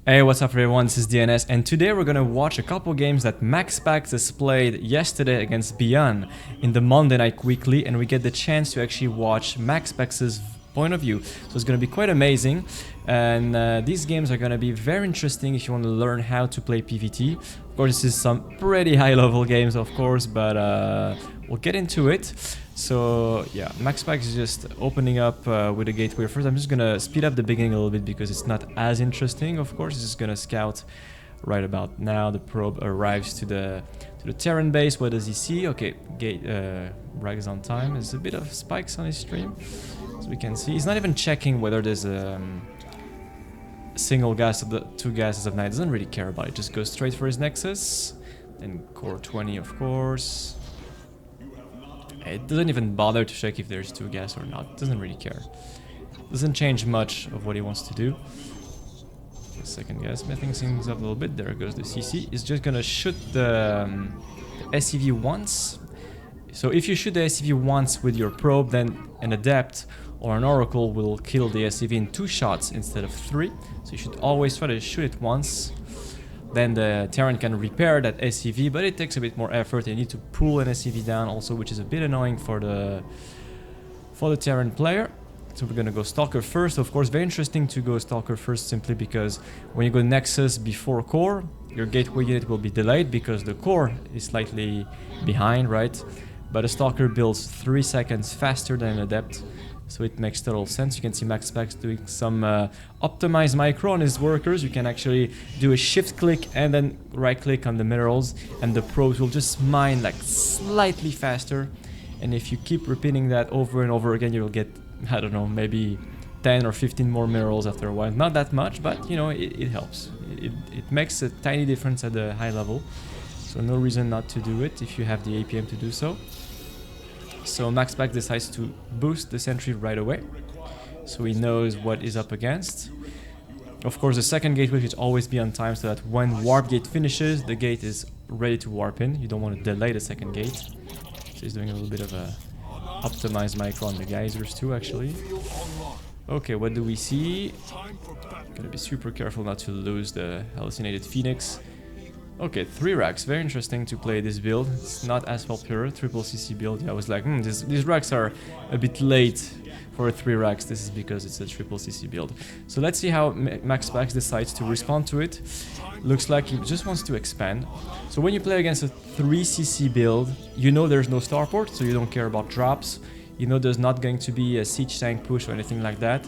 Hey, what's up everyone, this is DNS, and today we're gonna watch a couple games that MaxPax's played yesterday against Beyond in the Monday Night Weekly, and we get the chance to actually watch MaxPax's point of view. So it's gonna be quite amazing, and these games are gonna be very interesting if you want to learn how to play PvT. Of course, this is some pretty high level games, of course, but we'll get into it. So yeah, MaxPax is just opening up with a gateway. First, I'm just gonna speed up the beginning a little bit because it's not as interesting. Of course, it's just gonna scout right about now. The probe arrives to the Terran base. What does he see? Okay, gate Rags on time. There's a bit of spikes on his stream, as we can see. He's not even checking whether there's a single gas of the two gases of night. Doesn't really care about it. Just goes straight for his Nexus. Then core 20, of course. It doesn't even bother to check if there's two gas or not. Doesn't really care. Doesn't change much of what he wants to do. Second gas, messing things up a little bit. There goes the CC. He's just gonna shoot the SCV once. So if you shoot the SCV once with your probe, then an Adept or an Oracle will kill the SCV in 2 shots instead of 3. So you should always try to shoot it once. Then the Terran can repair that SCV, but it takes a bit more effort. You need to pull an SCV down also, which is a bit annoying for the Terran player. So we're gonna go Stalker first. Of course, very interesting to go Stalker first simply because when you go Nexus before core, your gateway unit will be delayed because the core is slightly behind, right? But a Stalker builds 3 seconds faster than an Adept. So it makes total sense. You can see MaxPax doing some optimized micro on his workers. You can actually do a shift click and then right click on the minerals, and the probes will just mine like slightly faster. And if you keep repeating that over and over again, you'll get, I don't know, maybe 10 or 15 more minerals after a while. Not that much, but you know, it helps. It makes a tiny difference at the high level. So no reason not to do it if you have the APM to do so. So MaxPax decides to boost the sentry right away, so he knows what is up against. Of course, the second gateway should always be on time so that when warp gate finishes, the gate is ready to warp in. You don't want to delay the second gate. So he's doing a little bit of a optimized micro on the geysers too, actually. Okay, what do we see? Gotta be super careful not to lose the hallucinated Phoenix. Okay, 3 racks. Very interesting to play this build. It's not as popular. Triple CC build. Yeah, I was like, these racks are a bit late for 3 racks. This is because it's a triple CC build. So let's see how MaxPax decides to respond to it. Looks like he just wants to expand. So when you play against a 3 CC build, you know there's no starport, so you don't care about drops. You know there's not going to be a siege tank push or anything like that.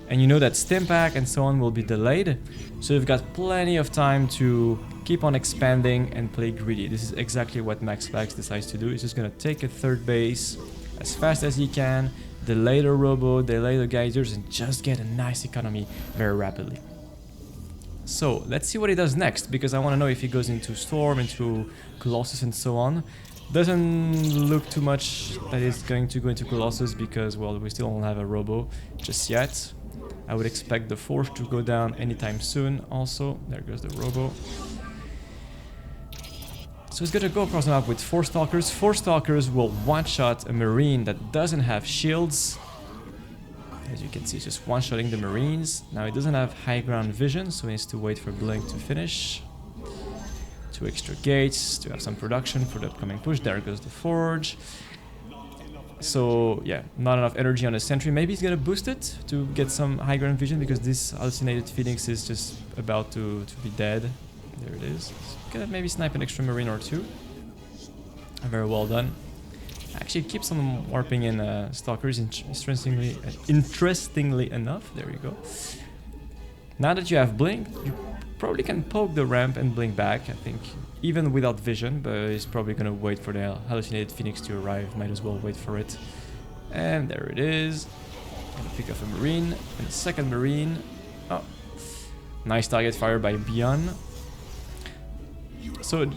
And you know that Stimpack and so on will be delayed. So you've got plenty of time to keep on expanding and play greedy. This is exactly what MaxPax decides to do. He's just gonna take a third base as fast as he can, delay the robo, delay the geysers, and just get a nice economy very rapidly. So let's see what he does next, because I want to know if he goes into Storm, into Colossus and so on. Doesn't look too much that he's going to go into Colossus because, well, we still don't have a robo just yet. I would expect the Forge to go down anytime soon also. There goes the robo. So he's gonna go across the map with 4 Stalkers. 4 Stalkers will one-shot a Marine that doesn't have shields. As you can see, it's just one-shotting the Marines. Now he doesn't have high ground vision, so he needs to wait for Blink to finish. 2 extra gates to have some production for the upcoming push. There goes the Forge. So yeah, not enough energy on the sentry. Maybe he's gonna boost it to get some high ground vision because this hallucinated Phoenix is just about to be dead. There it is. Gonna maybe snipe an extra Marine or 2. Very well done. Actually keeps on warping in Stalkers, interestingly enough. There you go. Now that you have Blink, you probably can poke the ramp and Blink back, I think. Even without vision, but he's probably gonna wait for the hallucinated Phoenix to arrive. Might as well wait for it. And there it is. Gonna pick up a Marine and a second Marine. Oh, nice target fire by Beyond. So,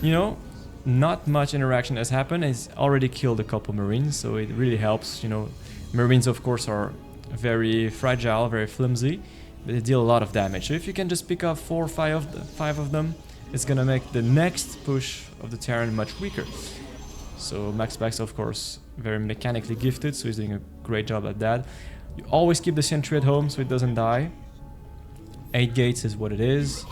you know, not much interaction has happened. He's already killed a couple Marines, so it really helps. You know, Marines, of course, are very fragile, very flimsy, but they deal a lot of damage. So if you can just pick up 4 or 5 of them, it's gonna make the next push of the Terran much weaker. So MaxPax, of course, very mechanically gifted, so he's doing a great job at that. You always keep the sentry at home so it doesn't die. 8 gates is what it is.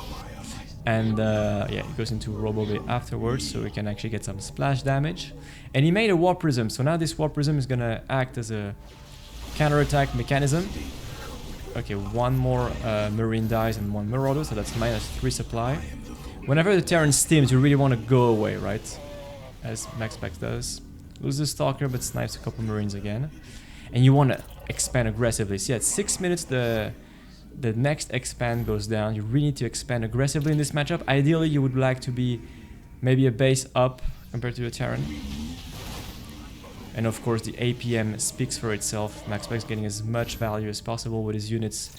And yeah, it goes into Robo Bay afterwards, so we can actually get some splash damage. And he made a Warp Prism, so now this Warp Prism is gonna act as a counterattack mechanism. Okay, one more Marine dies and one Marauder, so that's -3 supply. Whenever the Terran steams, you really want to go away, right? As MaxPax does. Loses Stalker, but snipes a couple Marines again. And you want to expand aggressively. See, at 6 minutes, the next expand goes down. You really need to expand aggressively in this matchup. Ideally, you would like to be maybe a base up compared to a Terran. And of course, the APM speaks for itself. MaxPax getting as much value as possible with his units.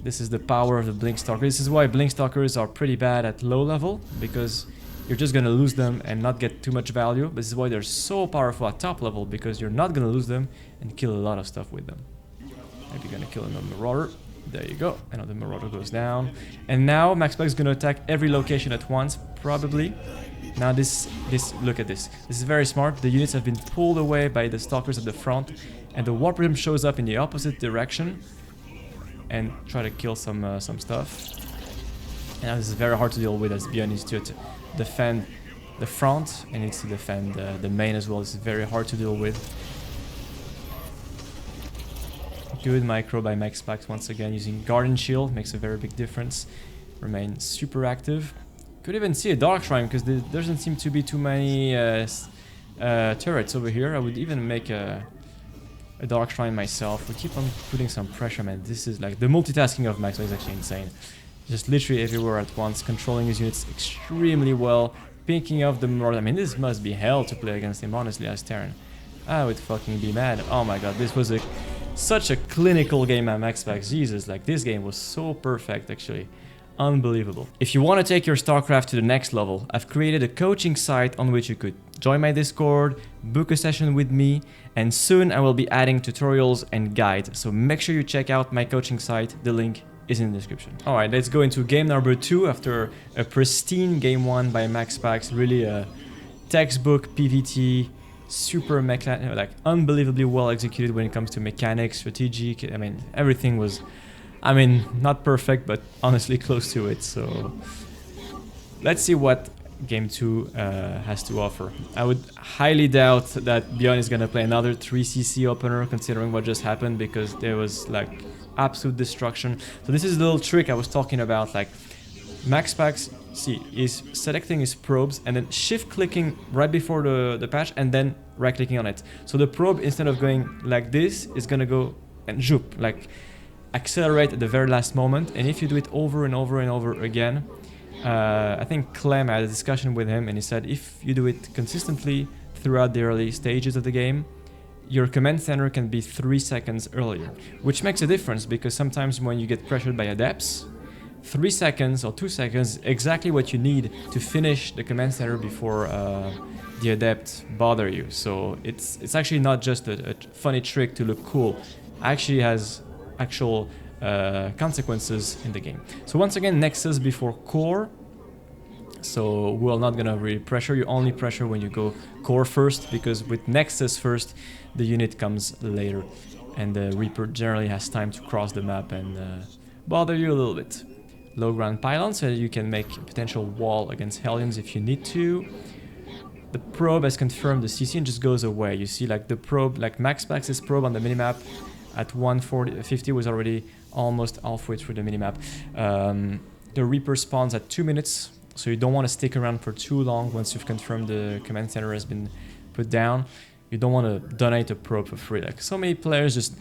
This is the power of the Blink Stalker. This is why Blink Stalkers are pretty bad at low level, because you're just gonna lose them and not get too much value. This is why they're so powerful at top level, because you're not gonna lose them and kill a lot of stuff with them. Maybe gonna kill another Marauder. There you go. Another Marauder goes down. And now MaxPax is gonna attack every location at once, probably. Now this look at this. This is very smart. The units have been pulled away by the Stalkers at the front, and the Warp Prism shows up in the opposite direction and try to kill some stuff. And now this is very hard to deal with, as Bjorn needs to defend the front and needs to defend the main as well. This is very hard to deal with. Good micro by MaxPax once again, using Guardian Shield, makes a very big difference. Remain super active. Could even see a Dark Shrine, because there doesn't seem to be too many turrets over here. I would even make a Dark Shrine myself. We keep on putting some pressure, man. This is like, the multitasking of MaxPax is actually insane. Just literally everywhere at once, controlling his units extremely well, picking up the Marauder. I mean, this must be hell to play against him, honestly, as Terran. I would fucking be mad. Oh my god, this was such a clinical game at MaxPax. Jesus, like, this game was so perfect, actually. Unbelievable. If you want to take your StarCraft to the next level, I've created a coaching site on which you could join my Discord, book a session with me, and soon I will be adding tutorials and guides. So make sure you check out my coaching site. The link is in the description. Alright, let's go into game number 2 after a pristine game 1 by MaxPax. Really a textbook PvT, super like unbelievably well executed when it comes to mechanics, strategic. I mean, everything was, I mean, not perfect, but honestly close to it. So let's see what game 2 has to offer. I would highly doubt that Bjorn is gonna play another 3cc opener, considering what just happened, because there was like absolute destruction. So this is the little trick I was talking about. Like, MaxPax, see, is selecting his probes and then shift clicking right before the patch and then right clicking on it. So the probe, instead of going like this, is gonna go and zoop, like accelerate at the very last moment. And if you do it over and over and over again, I think Clem had a discussion with him, and he said if you do it consistently throughout the early stages of the game, your command center can be 3 seconds earlier, which makes a difference, because sometimes when you get pressured by adepts, 3 seconds or 2 seconds is exactly what you need to finish the command center before the adept bother you. So it's actually not just a funny trick to look cool. It actually has actual consequences in the game. So once again, Nexus before core. So we're not gonna really pressure. You only pressure when you go core first, because with Nexus first, the unit comes later, and the Reaper generally has time to cross the map and bother you a little bit. Low ground pylon, so you can make a potential wall against Hellions if you need to. The probe has confirmed the CC and just goes away. You see, like, the probe, like MaxPax's probe on the minimap at 1:50 was already almost halfway through the minimap. The Reaper spawns at 2 minutes, so you don't want to stick around for too long once you've confirmed the command center has been put down. You don't want to donate a probe for free. Like, so many players just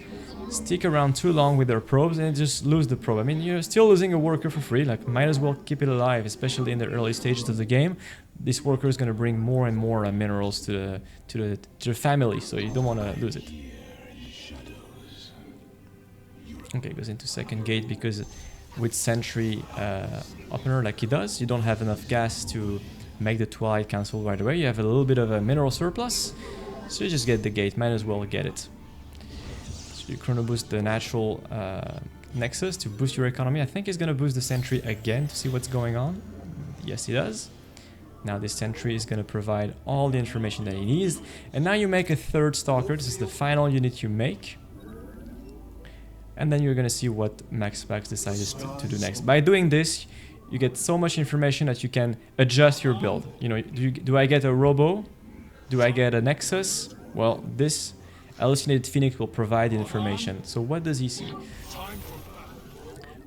stick around too long with their probes and just lose the probe. I mean, you're still losing a worker for free. Like, might as well keep it alive, especially in the early stages of the game. This worker is going to bring more and more minerals to the family, so you don't want to lose it. Okay, goes into second gate, because with Sentry opener like he does, you don't have enough gas to make the Twilight cancel right away. You have a little bit of a mineral surplus, so you just get the gate. Might as well get it. So you chrono boost the natural Nexus to boost your economy. I think he's gonna boost the Sentry again to see what's going on. Yes, he does. Now this Sentry is gonna provide all the information that he needs. And now you make a third Stalker. This is the final unit you make. and then you're gonna see what MaxPax decides to do next. By doing this, you get so much information that you can adjust your build. You know, do I get a Robo? Do I get a Nexus? Well, this Hallucinated Phoenix will provide the information. So what does he see?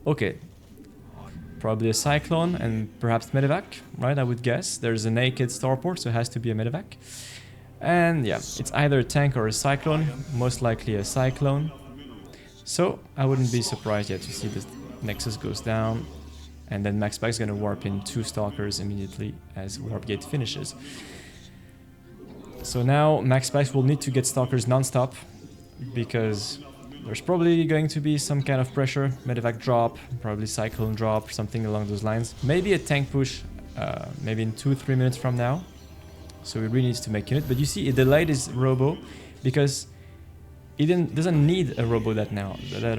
Okay, probably a Cyclone and perhaps Medevac, right? I would guess. There's a naked starport, so it has to be a Medevac. And yeah, it's either a tank or a Cyclone, most likely a Cyclone. So I wouldn't be surprised yet to see this Nexus goes down, and then MaxPax is going to warp in 2 Stalkers immediately as Warp Gate finishes. So now MaxPax will need to get Stalkers non-stop, because there's probably going to be some kind of pressure, Medevac drop, probably Cyclone drop, something along those lines. Maybe a tank push, maybe in 2-3 minutes from now. So he really needs to make unit. But you see, it delayed his Robo because he doesn't need a Robo that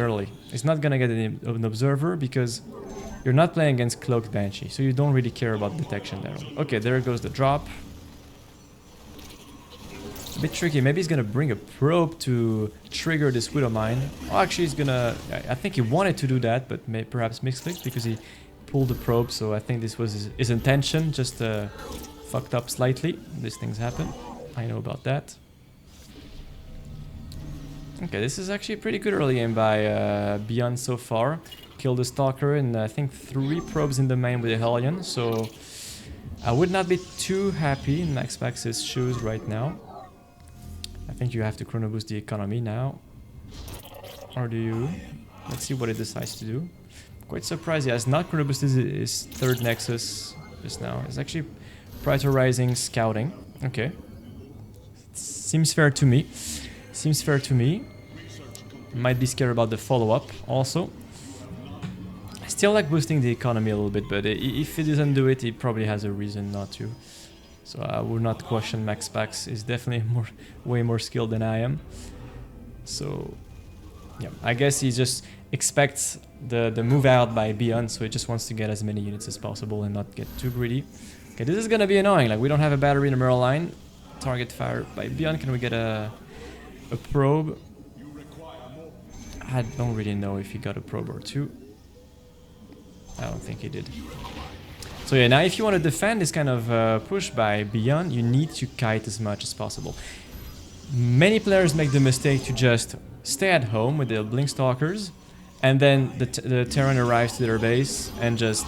early. It's not gonna get an Observer because you're not playing against Cloaked Banshee, so you don't really care about detection there. Okay, there goes the drop. A bit tricky. Maybe he's gonna bring a probe to trigger this Widow Mine. Oh, actually, he's gonna... I think he wanted to do that, but perhaps misclicked because he pulled the probe. So I think this was his intention, just fucked up slightly. These things happen. I know about that. Okay, this is actually a pretty good early game by Beyond so far. Killed the Stalker and I think 3 probes in the main with the Hellion. So I would not be too happy in MaxPax's shoes right now. I think you have to chrono boost the economy now. Or do you? Let's see what it decides to do. Quite surprised he has not chrono boosted his 3rd Nexus just now. It's actually prioritizing scouting. Okay. Seems fair to me. Seems fair to me. Might be scared about the follow-up also. I still like boosting the economy a little bit, but if he doesn't do it, he probably has a reason not to. So I would not question MaxPax. Is definitely way more skilled than I am. So yeah, I guess he just expects the move out by Beyond, so he just wants to get as many units as possible and not get too greedy. Okay, this is gonna be annoying. Like, we don't have a battery in the mirror line. Target fire by Beyond. Can we get a probe? I don't really know if he got a probe or 2. I don't think he did. So yeah, now if you want to defend this kind of push by Beyond, you need to kite as much as possible. Many players make the mistake to just stay at home with the Blink Stalkers, and then the Terran arrives to their base and just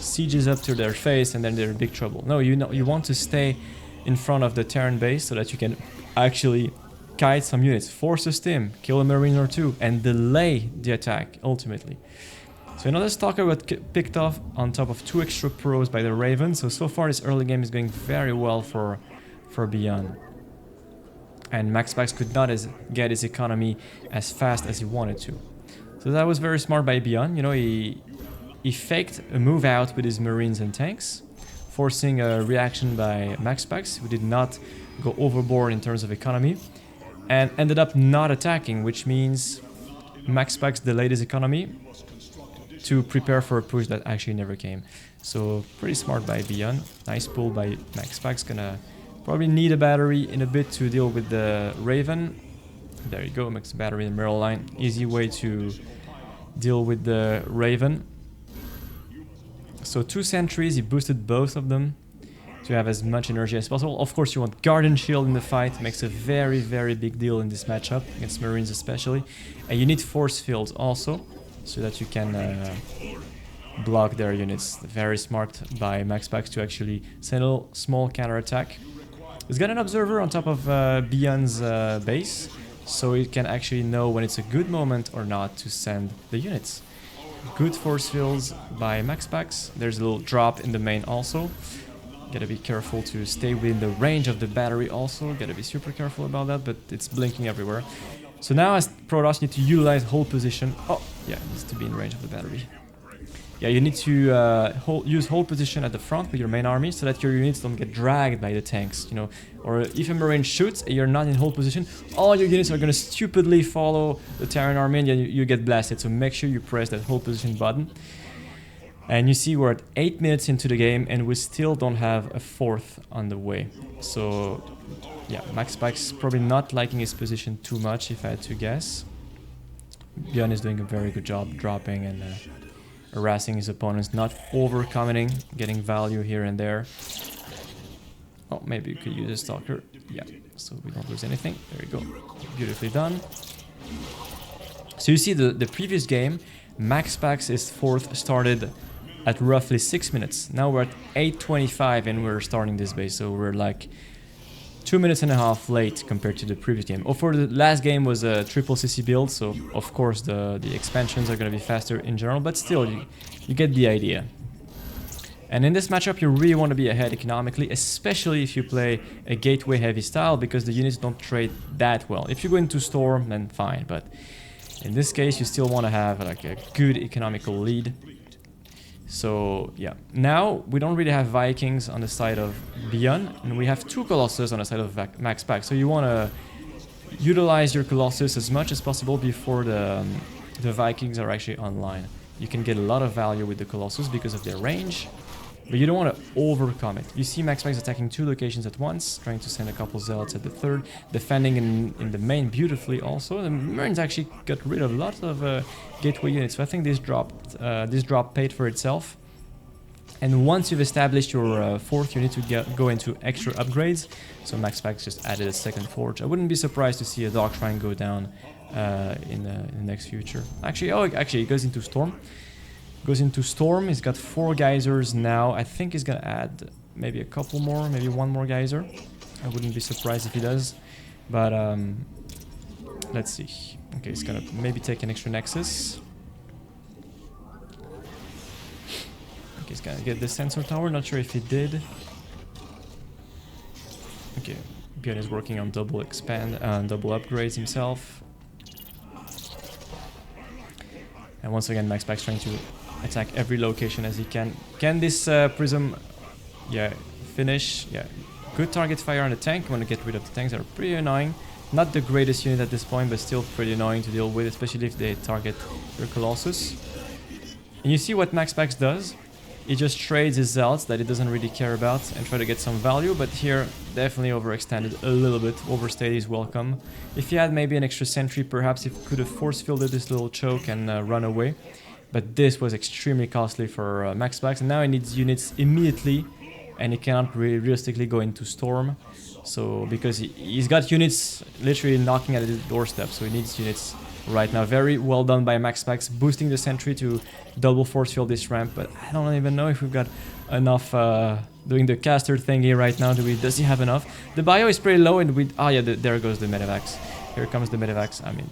sieges up to their face, and then they're in big trouble. No, you want to stay in front of the Terran base so that you can actually kite some units, force a stim, kill a Marine or 2, and delay the attack ultimately. So another Stalker got picked off on top of 2 extra probes by the Raven. So far this early game is going very well for Beyond. And MaxPax could not get his economy as fast as he wanted to. So that was very smart by Beyond. You know, he faked a move out with his Marines and tanks, forcing a reaction by MaxPax, who did not go overboard in terms of economy, and ended up not attacking, which means MaxPax delayed his economy to prepare for a push that actually never came. So pretty smart by Beyond. Nice pull by MaxPax. Gonna probably need a battery in a bit to deal with the Raven. There you go, makes a battery in the mirror line. Easy way to deal with the Raven. So 2 sentries, he boosted both of them to have as much energy as possible. Of course, you want Guardian Shield in the fight. Makes a very, very big deal in this matchup, against Marines especially. And you need Force Fields also, so that you can block their units. Very smart by MaxPax to actually send a small counterattack. He's got an Observer on top of Beyond's base, so he can actually know when it's a good moment or not to send the units. Good force fields by MaxPax. There's a little drop in the main also. Gotta be careful to stay within the range of the battery also. Gotta be super careful about that, but it's blinking everywhere. So now as Protoss, you need to utilize hold position. Oh, yeah, it needs to be in range of the battery. Yeah, you need to use hold position at the front with your main army so that your units don't get dragged by the tanks, you know. Or if a Marine shoots and you're not in hold position, all your units are going to stupidly follow the Terran army and you get blasted. So make sure you press that hold position button. And you see we're at 8 minutes into the game and we still don't have a 4th on the way. So yeah, MaxPax probably not liking his position too much if I had to guess. Bjorn is doing a very good job dropping and harassing his opponents, not overcommitting, getting value here and there. Oh, maybe you could use a stalker. Yeah, so we don't lose anything. There you go. Beautifully done. So you see the previous game, MaxPax's fourth started at roughly 6 minutes. Now we're at 8:25 and we're starting this base. So we're like 2.5 minutes late compared to the previous game. Oh, for the last game was a triple CC build, so of course the expansions are going to be faster in general, but still you get the idea. And in this matchup you really want to be ahead economically, especially if you play a gateway heavy style, because the units don't trade that well. If you go into Storm, then fine, but in this case you still want to have like a good economical lead. So yeah, now we don't really have Vikings on the side of Beyond, and we have 2 Colossus on the side of MaxPax. So you want to utilize your Colossus as much as possible before the Vikings are actually online. You can get a lot of value with the Colossus because of their range, but you don't want to overcome it. You see MaxPax attacking 2 locations at once, trying to send a couple Zealots at the third, defending in the main beautifully also. The Marines actually got rid of a lot of gateway units, so I think this drop paid for itself. And once you've established your fourth, you need to go into extra upgrades. So MaxPax just added a second forge. I wouldn't be surprised to see a Dark Shrine go down in the next future. Actually, it goes into Storm. He's got 4 geysers now. I think he's gonna add maybe a couple more, maybe 1 more geyser. I wouldn't be surprised if he does. But let's see. Okay, he's gonna maybe take an extra Nexus. Okay, he's gonna get the sensor tower. Not sure if he did. Okay, Bjorn is working on double upgrades himself. And once again, MaxPax trying to attack every location as he can. Can this Prism, yeah, finish? Yeah, good target fire on the tank. Want to get rid of the tanks that are pretty annoying. Not the greatest unit at this point, but still pretty annoying to deal with, especially if they target your Colossus. And you see what MaxPax does? He just trades his Zealots that he doesn't really care about and try to get some value, but here definitely overextended a little bit. Overstayed is welcome. If he had maybe an extra sentry, perhaps he could have force-fielded this little choke and run away. But this was extremely costly for MaxPax, and now he needs units immediately, and he cannot realistically go into Storm. So because he's got units literally knocking at his doorstep, so he needs units right now. Very well done by MaxPax, boosting the sentry to double force field this ramp, but I don't even know if we've got enough doing the caster thingy right now. Does he have enough? The bio is pretty low, and there goes the medevacs. Here comes the medevacs. I mean,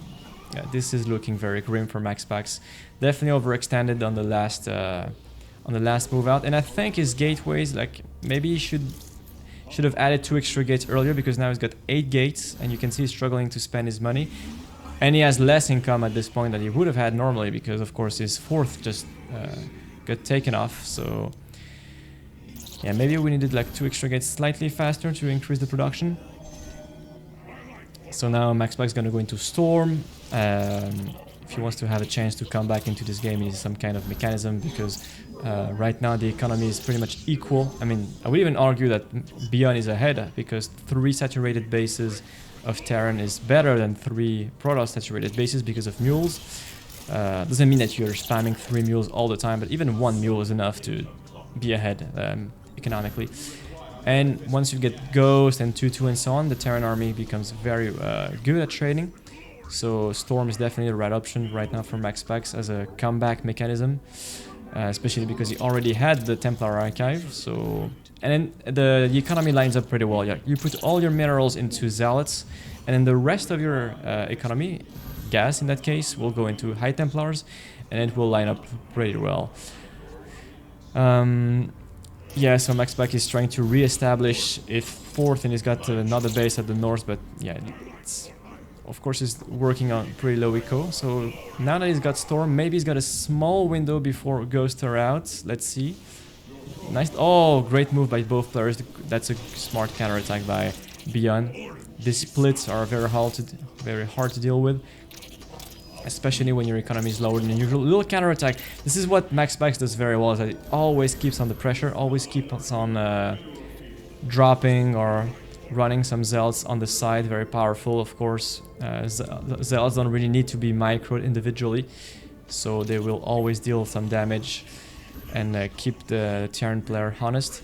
yeah, this is looking very grim for MaxPax. Definitely overextended on the last move out, and I think his gateways, like maybe he should have added 2 extra gates earlier, because now he's got 8 gates, and you can see he's struggling to spend his money. And he has less income at this point than he would have had normally, because of course his fourth just got taken off. So yeah, maybe we needed like 2 extra gates slightly faster to increase the production. So now MaxPax is going to go into Storm. If he wants to have a chance to come back into this game, he needs some kind of mechanism, because right now the economy is pretty much equal. I mean, I would even argue that Beyond is ahead, because 3 saturated bases of Terran is better than 3 Protoss saturated bases because of mules. Doesn't mean that you're spamming 3 mules all the time, but even 1 mule is enough to be ahead economically. And once you get Ghost and 2-2 and so on, the Terran army becomes very good at trading. So Storm is definitely the right option right now for MaxPax as a comeback mechanism, especially because he already had the Templar archive. So, and then the economy lines up pretty well. Yeah, you put all your minerals into Zealots, and then the rest of your economy, gas in that case, will go into High Templars, and it will line up pretty well. Yeah, so MaxPax is trying to re-establish if fourth, and he's got another base at the north, but yeah, it's, of course he's working on pretty low eco. So now that he's got Storm, maybe he's got a small window before Ghosts are out. Let's see. Nice. Oh, great move by both players. That's a smart counterattack by Beyond. These splits are very hard to deal with, especially when your economy is lower than usual. Little counterattack. This is what MaxPax does very well, is that it always keeps on the pressure, always keeps on dropping or running some Zelds on the side, very powerful, of course. Zelds don't really need to be microed individually, so they will always deal some damage and keep the Terran player honest.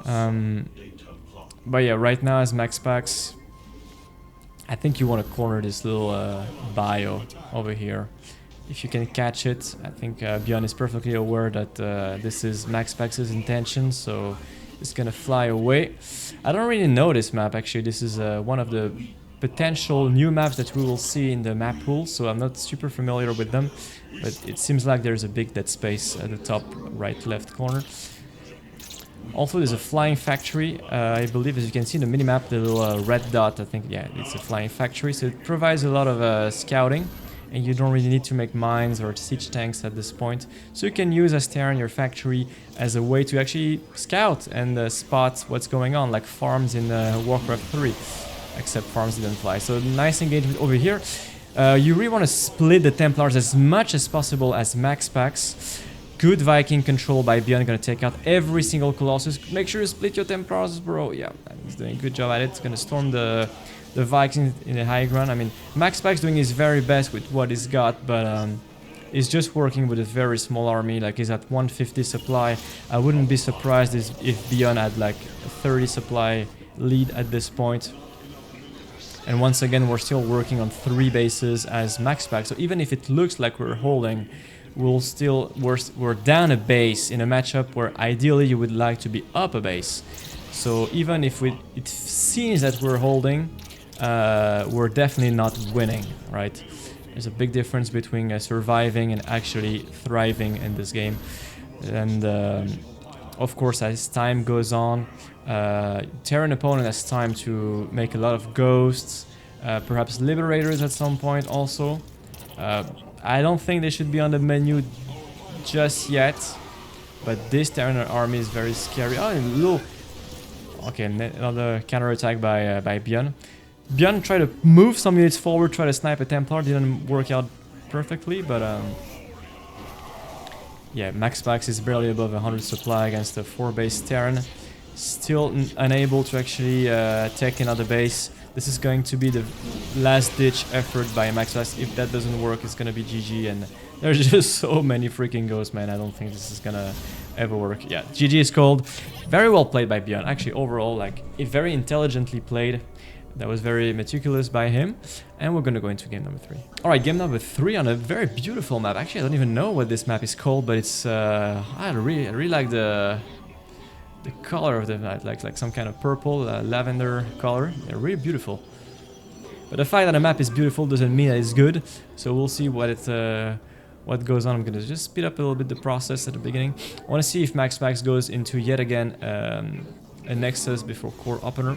But yeah, right now as MaxPax, I think you want to corner this little bio over here. If you can catch it, I think Bjorn is perfectly aware that this is MaxPax's intention, so it's gonna fly away. I don't really know this map actually. This is one of the potential new maps that we will see in the map pool, so I'm not super familiar with them, but it seems like there's a big dead space at the top right left corner. Also, there's a flying factory. I believe, as you can see in the minimap, the little red dot, I think, yeah, it's a flying factory, so it provides a lot of scouting, and you don't really need to make mines or siege tanks at this point. So you can use as Terran your factory as a way to actually scout and spot what's going on, like farms in Warcraft 3, except farms didn't fly. So nice engagement over here. You really want to split the Templars as much as possible as MaxPax. Good Viking control by Bjorn, gonna take out every single Colossus. Make sure you split your Templars, bro. Yeah, he's doing a good job at it. He's gonna storm the Vikings in the high ground. I mean, MaxPax doing his very best with what he's got, but he's just working with a very small army. Like, he's at 150 supply. I wouldn't be surprised if Bjorn had like a 30 supply lead at this point. And once again, we're still working on 3 bases as MaxPax. So even if it looks like we're holding, we're down a base in a matchup where ideally you would like to be up a base. So even if it seems that we're holding, we're definitely not winning, right? There's a big difference between surviving and actually thriving in this game. And of course, as time goes on, Terran opponent has time to make a lot of ghosts, perhaps liberators at some point also. I don't think they should be on the menu just yet, but this Terran army is very scary. Oh, little. Okay, another counterattack by Bjorn. Bjorn tried to move some units forward, try to snipe a Templar, didn't work out perfectly, but yeah, MaxPax is barely above 100 supply against a 4-base Terran. Still unable to actually take another base. This is going to be the last-ditch effort by MaxPax. If that doesn't work, it's gonna be GG, and there's just so many freaking ghosts, man. I don't think this is gonna ever work. Yeah, GG is called. Very well played by Bjorn. Actually, overall, like, it very intelligently played. That was very meticulous by him. And we're gonna go into game number 3. Alright, game number 3 on a very beautiful map. Actually, I don't even know what this map is called, but it's I really like the color of the map, like some kind of purple, lavender color. Yeah, really beautiful. But the fact that a map is beautiful doesn't mean that it's good. So we'll see what goes on. I'm gonna just speed up a little bit the process at the beginning. I want to see if MaxPax goes into yet again a Nexus before core opener.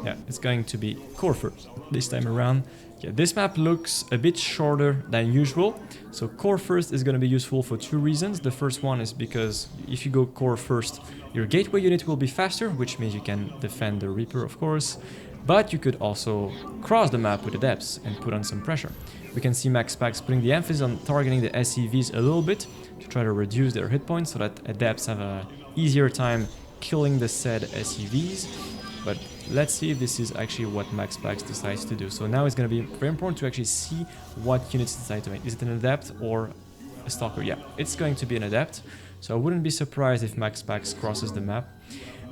Yeah, it's going to be core first this time around. Yeah, this map looks a bit shorter than usual, so core first is going to be useful for 2 reasons. The first one is because if you go core first, your gateway unit will be faster, which means you can defend the Reaper, of course, but you could also cross the map with Adepts and put on some pressure. We can see MaxPax putting the emphasis on targeting the SCVs a little bit to try to reduce their hit points so that Adepts have a easier time killing the said SCVs. But let's see if this is actually what MaxPax decides to do. So now it's going to be very important to actually see what units decide to make. Is it an Adept or a Stalker? Yeah, it's going to be an Adept. So I wouldn't be surprised if MaxPax crosses the map.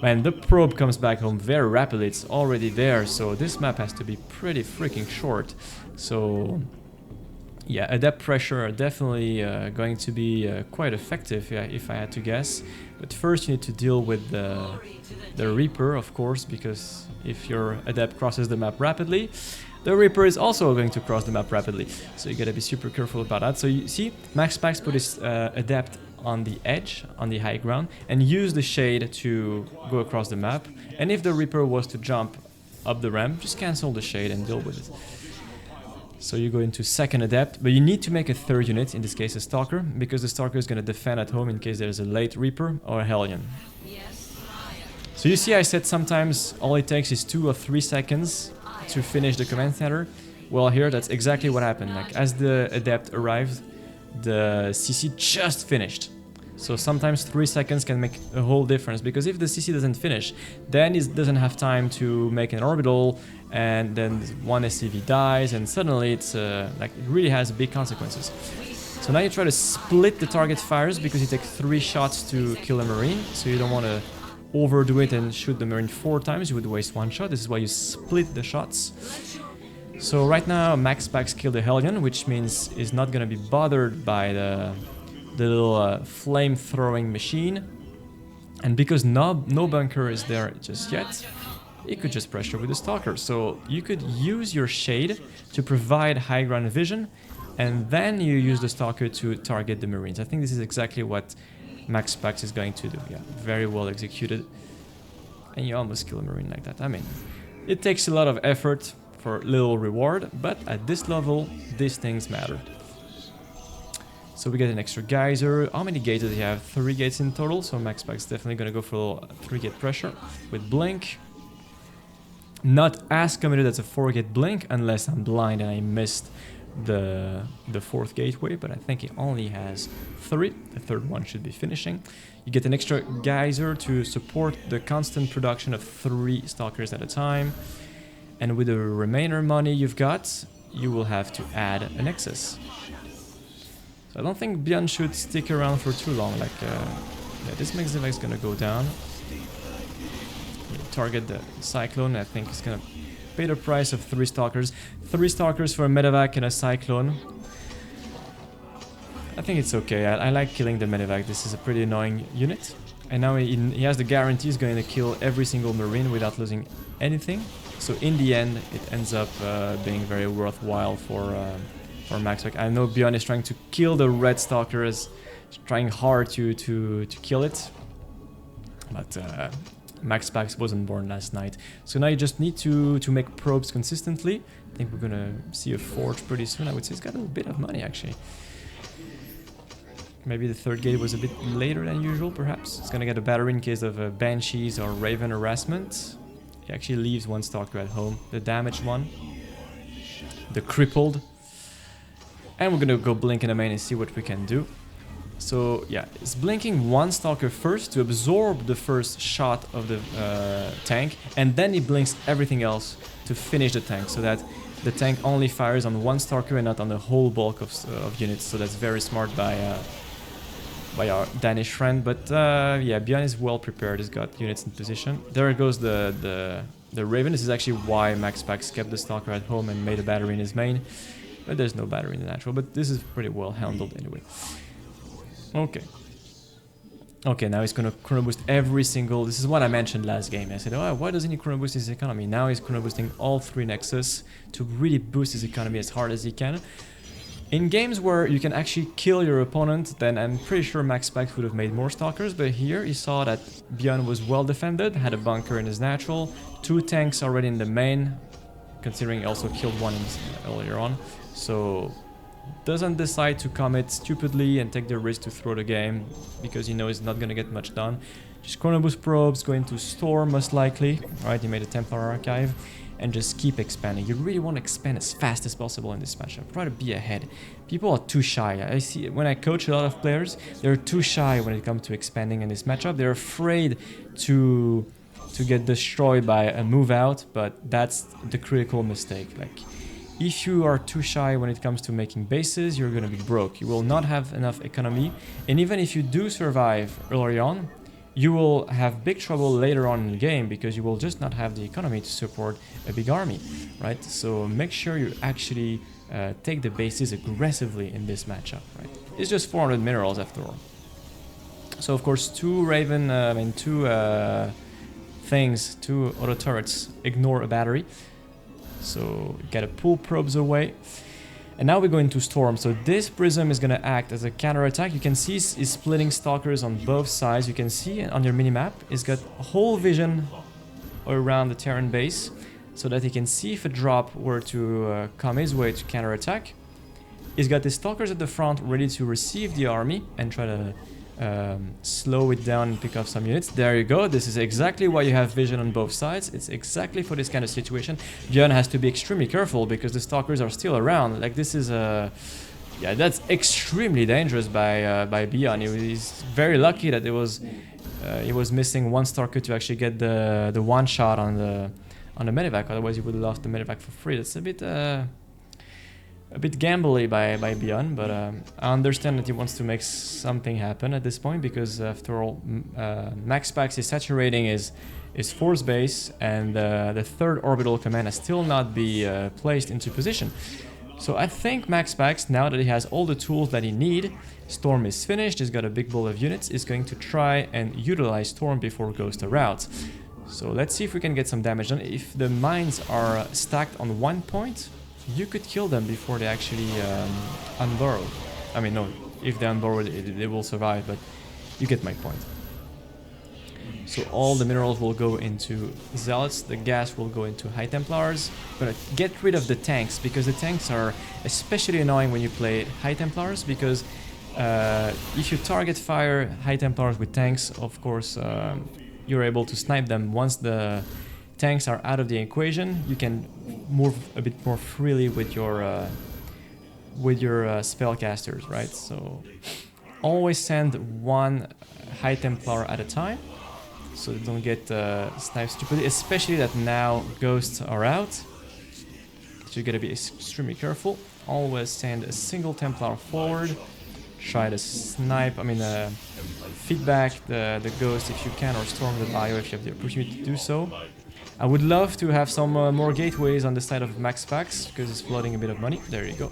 And the probe comes back home very rapidly. It's already there. So this map has to be pretty freaking short. So yeah, Adept pressure are definitely going to be quite effective, yeah, if I had to guess. But first you need to deal with the Reaper, of course, because if your Adept crosses the map rapidly, the Reaper is also going to cross the map rapidly. So you gotta be super careful about that. So you see, MaxPax put his Adept on the edge, on the high ground, and use the shade to go across the map. And if the Reaper was to jump up the ramp, just cancel the shade and deal with it. So you go into second Adept, but you need to make a third unit, in this case a Stalker, because the Stalker is going to defend at home in case there's a late Reaper or a Hellion. So you see, I said sometimes all it takes is 2 or 3 seconds to finish the command center. Well, here that's exactly what happened. Like, as the Adept arrived, the CC just finished. So sometimes 3 seconds can make a whole difference, because if the CC doesn't finish, then it doesn't have time to make an orbital, and then one SCV dies, and suddenly it's like it really has big consequences. So now you try to split the target fires, because you take 3 shots to kill a Marine, so you don't want to overdo it and shoot the Marine 4 times, you would waste 1 shot. This is why you split the shots. So right now MaxPax's killed the Hellion, which means he's not going to be bothered by the little flame-throwing machine. And because no bunker is there just yet, he could just pressure with the Stalker. So you could use your Shade to provide high ground vision, and then you use the Stalker to target the Marines. I think this is exactly what MaxPax's is going to do. Yeah, very well executed. And you almost kill a Marine like that. I mean, it takes a lot of effort for little reward, but at this level, these things matter. So we get an extra geyser. How many gates does he have? 3 gates in total, so MaxPax's definitely gonna go for a 3-gate pressure with blink. Not as committed as a 4-gate blink, unless I'm blind and I missed the 4th gateway, but I think he only has 3. The 3rd one should be finishing. You get an extra geyser to support the constant production of 3 Stalkers at a time. And with the remainder money you've got, you will have to add a Nexus. So I don't think Beyond should stick around for too long. Like, yeah, this Mexivac is gonna go down. You target the Cyclone. I think it's gonna pay the price of 3 Stalkers. 3 Stalkers for a Medevac and a Cyclone. I think it's okay. I like killing the Medevac. This is a pretty annoying unit. And now he has the guarantee he's going to kill every single Marine without losing anything. So in the end, it ends up being very worthwhile for MaxPax. I know Beyond is trying to kill the Red Stalker, is trying hard to kill it. But MaxPax wasn't born last night. So now you just need to make probes consistently. I think we're gonna see a forge pretty soon. I would say it's got a bit of money actually. Maybe the 3rd gate was a bit later than usual, perhaps. It's gonna get a battery in case of Banshees or Raven harassment. He actually leaves 1 Stalker at home. The damaged one. The crippled. And we're gonna go blink in the main and see what we can do. So yeah, it's blinking 1 Stalker first to absorb the first shot of the tank, and then he blinks everything else to finish the tank, so that the tank only fires on 1 Stalker and not on the whole bulk of units. So that's very smart by our Danish friend. But yeah, Beyond is well prepared. He's got units in position. There goes the Raven. This is actually why MaxPax kept the Stalker at home and made a battery in his main. But there's no battery in the natural. But this is pretty well handled anyway. Okay. Okay, now he's gonna chrono boost every single... This is what I mentioned last game. I said, oh, why doesn't he chrono boost his economy? Now he's chrono boosting all 3 Nexus to really boost his economy as hard as he can. In games where you can actually kill your opponent, then I'm pretty sure MaxPax would have made more Stalkers, but here he saw that Beyond was well defended, had a bunker in his natural, 2 tanks already in the main, considering he also killed 1 earlier on. So doesn't decide to commit stupidly and take the risk to throw the game, because he knows he's not going to get much done. Just chrono boost probes, going to Storm most likely. Alright, he made a Templar Archive, and just keep expanding. You really want to expand as fast as possible in this matchup. Try to be ahead. People are too shy. I see when I coach a lot of players, they're too shy when it comes to expanding in this matchup. They're afraid to get destroyed by a move out, but that's the critical mistake. Like, if you are too shy when it comes to making bases, you're gonna be broke. You will not have enough economy, and even if you do survive early on, you will have big trouble later on in the game, because you will just not have the economy to support a big army, right? So make sure you actually take the bases aggressively in this matchup, right? It's just 400 minerals after all. So of course 2 Raven, two auto turrets ignore a battery. So you gotta pull probes away. And now we go into Storm. So this Prism is gonna act as a counter attack. You can see he's splitting Stalkers on both sides. You can see on your minimap, he's got whole vision around the Terran base, so that he can see if a drop were to come his way to counter attack. He's got his Stalkers at the front ready to receive the army and try to slow it down and pick off some units. There you go. This is exactly why you have vision on both sides. It's exactly for this kind of situation. Björn has to be extremely careful because the Stalkers are still around. Like, this is a Yeah, that's extremely dangerous by Beyond. He's very lucky that he was missing one StarCraft to actually get the one shot on the medevac. Otherwise, he would have lost the medevac for free. That's a bit gambly by Beyond, but I understand that he wants to make something happen at this point because after all, MaxPax is saturating his force base, and the third orbital command has still not been placed into position. So I think MaxPax, now that he has all the tools that he needs, Storm is finished, he's got a big ball of units, is going to try and utilize Storm before Ghost arrives. So let's see if we can get some damage done. If the mines are stacked on one point, you could kill them before they actually unburrow. I mean, no, if they unburrow, they will survive, but you get my point. So all the minerals will go into Zealots, the gas will go into High Templars. I'm gonna get rid of the tanks, because the tanks are especially annoying when you play High Templars, because if you target fire High Templars with tanks, of course, you're able to snipe them. Once the tanks are out of the equation, you can move a bit more freely with your spellcasters, right? So always send one High Templar at a time, so they don't get sniped stupidly, especially that now Ghosts are out. So you gotta be extremely careful. Always send a single Templar forward. Try to snipe, feedback the Ghost if you can, or storm the bio if you have the opportunity to do so. I would love to have some more gateways on the side of MaxPax, because it's flooding a bit of money. There you go.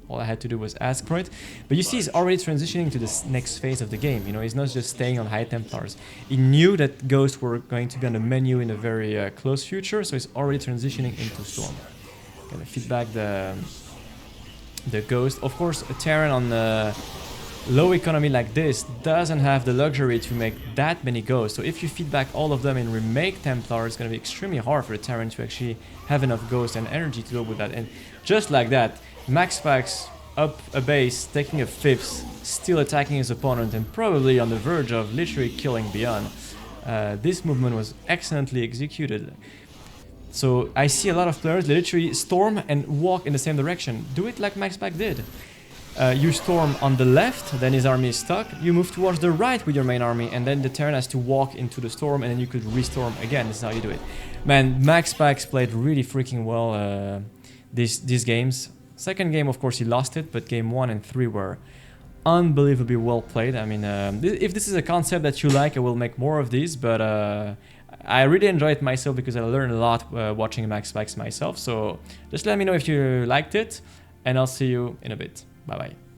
All I had to do was ask for it. But you see, he's already transitioning to this next phase of the game. You know, he's not just staying on High Templars. He knew that Ghosts were going to be on the menu in a very close future, so he's already transitioning into Storm. Gonna feedback the Ghost. Of course, a Terran on the low economy like this doesn't have the luxury to make that many Ghosts. So if you feedback all of them and remake Templar, it's going to be extremely hard for the Terran to actually have enough Ghosts and energy to go with that. And just like that, MaxPax up a base, taking a fifth, still attacking his opponent, and probably on the verge of literally killing Beyond. This movement was excellently executed. So I see a lot of players literally storm and walk in the same direction. Do it like MaxPax did. You storm on the left, then his army is stuck. You move towards the right with your main army, and then the Terran has to walk into the storm, and then you could restorm again. This is how you do it. Man, MaxPax played really freaking well these games. Second game, of course, he lost it, but game 1 and 3 were unbelievably well played. I mean, if this is a concept that you like, I will make more of these, but I really enjoyed it myself because I learned a lot watching MaxPax myself. So just let me know if you liked it, and I'll see you in a bit. Bye-bye.